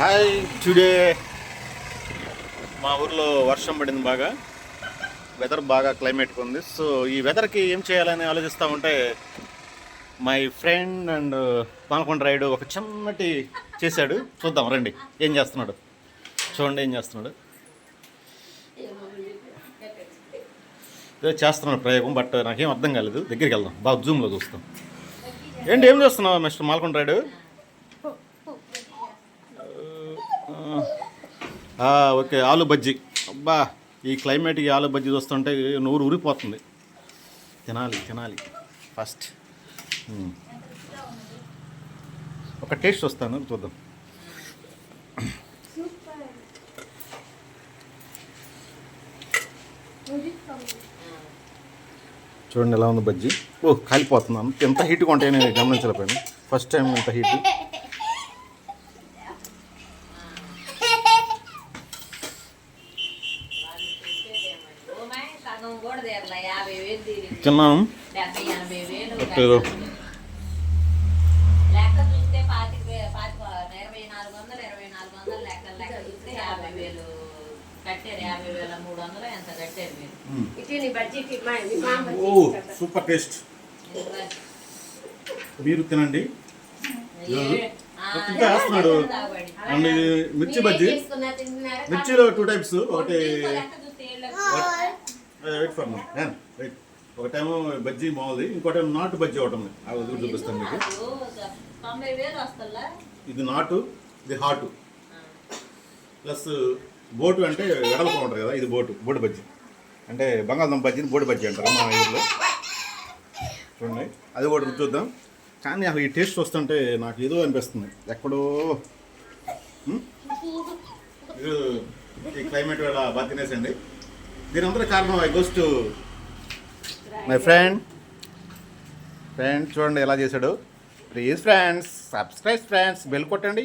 Hi today మా ఊర్లో వర్షం పడింది బాగా. వెదర్ బాగా క్లైమేట్గా ఉంది. సో ఈ వెదర్కి ఏం చేయాలని ఆలోచిస్తూ ఉంటే my friend and Palkonda ride ఒక చిన్నటి చేశాడు. చూద్దాం రండి ఏం చేస్తున్నాడు. చూడండి ఏం చేస్తున్నాడు. ఏదో చేస్తున్నాడు ప్రయోగం, బట్ నాకేం అర్థం కాలేదు. దగ్గరికి వెళ్దాం, బాగా జూమ్లో చూస్తాం. ఏంటి ఏం చేస్తున్నావు మిస్టర్ మాల్కొండ రైడు? ఓకే, ఆలు బజ్జీ. అబ్బా, ఈ క్లైమేట్కి ఆలు బజ్జీ చూస్తుంటే నూరు ఊరిపోతుంది. తినాలి తినాలి ఫస్ట్. ఒక టేస్ట్ వస్తాను, చూద్దాం. చూడండి ఎలా ఉంది బజ్జీ. ఓ కాలిపోతున్నాను. ఎంత హీట్గా ఉంటాయో నేను గమనించలేకపోయాను. ఫస్ట్ టైం ఇంత హీట్. తిన్నాను. Super taste. మీరు తినండి. ఇంకా వేస్తున్నాడు. అండ్ ఇది మిర్చి బజ్జీ. మిర్చిలో 2 టైప్స్. ఒకటి వెయిట్ ఫర్ నో వెయిట్. ఒకటేమో బజ్జీ మామూలుది, ఇంకోటేమో నాటు బజ్జీ ఒకటి ఉంది. అది చూపిస్తాను మీకు. ఇది నాటు, ఇది హాటు. ప్లస్ బోటు అంటే వెడల్పు ఉంటుంది కదా, ఇది బోటు బజ్జీ. అంటే బంగాళదుంప బజ్జీని బోటు బజ్జీ అంటారు మా ఊళ్ళో. చూడండి అది కూడా చూద్దాం. కానీ అసలు ఈ టేస్ట్ వస్తుంటే నాకు ఏదో అనిపిస్తుంది ఎక్కడో. ఈ క్లైమేట్ వల్ల బాగా తినేసండి. దీని అందరూ కారణం I goes to my friend. చూడండి ఎలా చేశాడు. Please friends, subscribe friends, bell కొట్టండి.